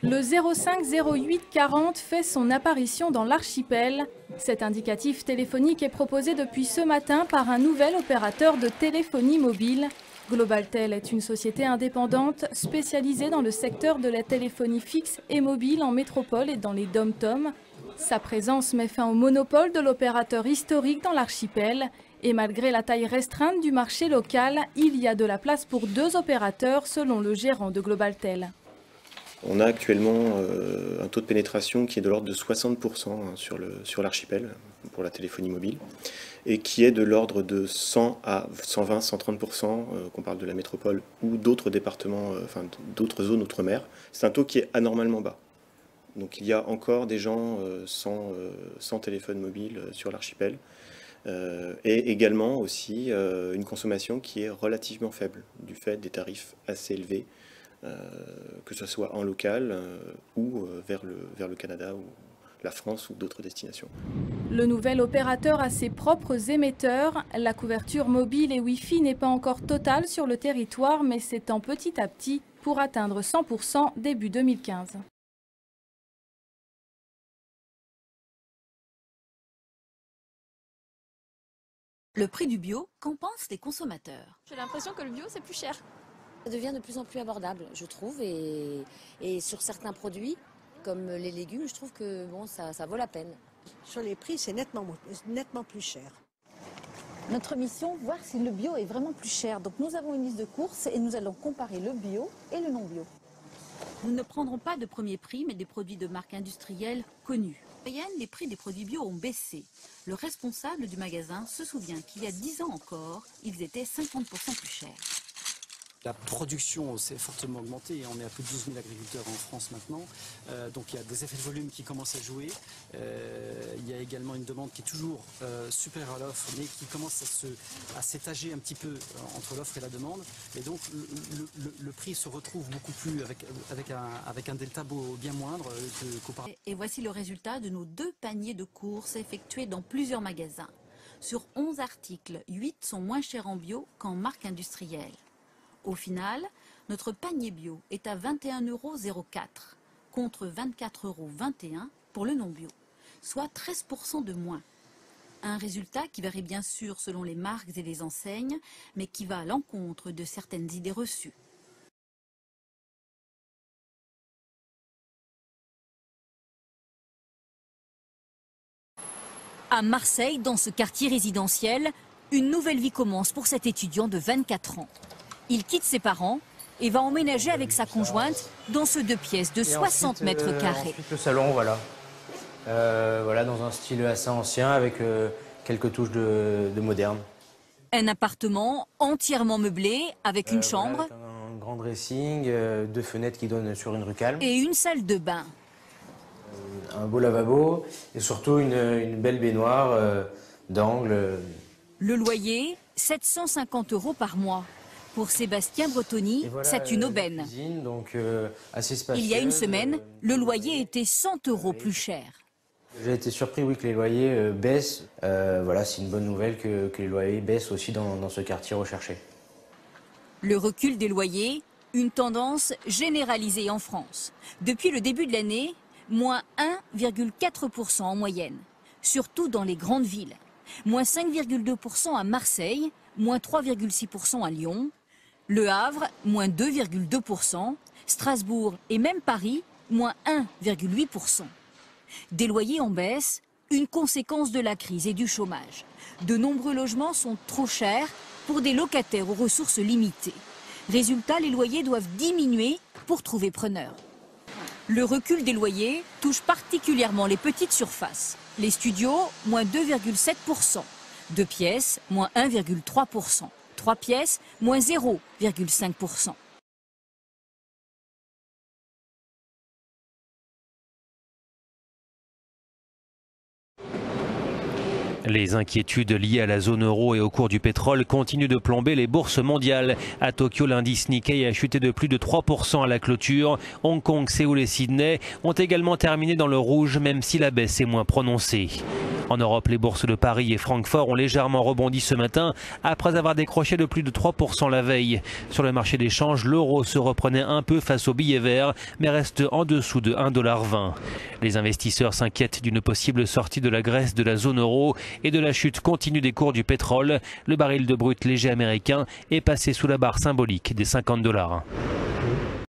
Le 050840 fait son apparition dans l'archipel. Cet indicatif téléphonique est proposé depuis ce matin par un nouvel opérateur de téléphonie mobile. Globaltel est une société indépendante spécialisée dans le secteur de la téléphonie fixe et mobile en métropole et dans les dom-toms. Sa présence met fin au monopole de l'opérateur historique dans l'archipel. Et malgré la taille restreinte du marché local, il y a de la place pour 2 opérateurs selon le gérant de Globaltel. On a actuellement un taux de pénétration qui est de l'ordre de 60% sur l'archipel pour la téléphonie mobile et qui est de l'ordre de 100 à 120, 130% qu'on parle de la métropole ou d'autres départements, enfin d'autres zones outre-mer. C'est un taux qui est anormalement bas. Donc il y a encore des gens sans téléphone mobile sur l'archipel et également aussi une consommation qui est relativement faible du fait des tarifs assez élevés. Que ce soit en local ou vers le Canada ou la France ou d'autres destinations. Le nouvel opérateur a ses propres émetteurs. La couverture mobile et Wi-Fi n'est pas encore totale sur le territoire, mais s'étend petit à petit pour atteindre 100% début 2015. Le prix du bio, qu'en pensent les consommateurs? J'ai l'impression que le bio, c'est plus cher. Ça devient de plus en plus abordable, je trouve, et sur certains produits, comme les légumes, je trouve que bon, ça vaut la peine. Sur les prix, c'est nettement plus cher. Notre mission, voir si le bio est vraiment plus cher. Donc nous avons une liste de courses et nous allons comparer le bio et le non bio. Nous ne prendrons pas de premier prix, mais des produits de marque industrielle connue. En moyenne, les prix des produits bio ont baissé. Le responsable du magasin se souvient qu'il y a 10 ans encore, ils étaient 50% plus chers. La production s'est fortement augmentée, on est à plus de 12 000 agriculteurs en France maintenant, donc il y a des effets de volume qui commencent à jouer, il y a également une demande qui est toujours supérieure à l'offre, mais qui commence à s'étager un petit peu entre l'offre et la demande, et donc le prix se retrouve beaucoup plus avec un delta bien moindre qu'auparavant. Et voici le résultat de nos 2 paniers de courses effectués dans plusieurs magasins. Sur 11 articles, 8 sont moins chers en bio qu'en marque industrielle. Au final, notre panier bio est à 21,04 € contre 24,21 € pour le non bio, soit 13% de moins. Un résultat qui varie bien sûr selon les marques et les enseignes, mais qui va à l'encontre de certaines idées reçues. À Marseille, dans ce quartier résidentiel, une nouvelle vie commence pour cet étudiant de 24 ans. Il quitte ses parents et va emménager avec sa conjointe dans ce 2 pièces de 60 mètres carrés. Ensuite le salon, voilà. Voilà, dans un style assez ancien avec quelques touches de moderne. Un appartement entièrement meublé avec une chambre. Voilà, avec un grand dressing, 2 fenêtres qui donnent sur une rue calme. Et une salle de bain. Un beau lavabo et surtout une belle baignoire d'angle. Le loyer, 750 € par mois. Pour Sébastien Brettoni, voilà, c'est une aubaine. Cuisine, donc, assez spacieuse. Il y a une semaine, le loyer était 100 € plus cher. J'ai été surpris, oui, que les loyers baissent. Voilà, c'est une bonne nouvelle que les loyers baissent aussi dans ce quartier recherché. Le recul des loyers, une tendance généralisée en France. Depuis le début de l'année, moins 1,4% en moyenne, surtout dans les grandes villes. Moins 5,2% à Marseille, moins 3,6% à Lyon. Le Havre, moins 2,2%, Strasbourg et même Paris, moins 1,8%. Des loyers en baisse, une conséquence de la crise et du chômage. De nombreux logements sont trop chers pour des locataires aux ressources limitées. Résultat, les loyers doivent diminuer pour trouver preneur. Le recul des loyers touche particulièrement les petites surfaces. Les studios, moins 2,7%. 2 pièces, moins 1,3%. 3 pièces, moins 0,5%. Les inquiétudes liées à la zone euro et au cours du pétrole continuent de plomber les bourses mondiales. À Tokyo, l'indice Nikkei a chuté de plus de 3% à la clôture. Hong Kong, Séoul et Sydney ont également terminé dans le rouge, même si la baisse est moins prononcée. En Europe, les bourses de Paris et Francfort ont légèrement rebondi ce matin après avoir décroché de plus de 3% la veille. Sur le marché des change, l'euro se reprenait un peu face au billet vert, mais reste en dessous de 1,20 $. Les investisseurs s'inquiètent d'une possible sortie de la Grèce de la zone euro et de la chute continue des cours du pétrole. Le baril de brut léger américain est passé sous la barre symbolique des $50.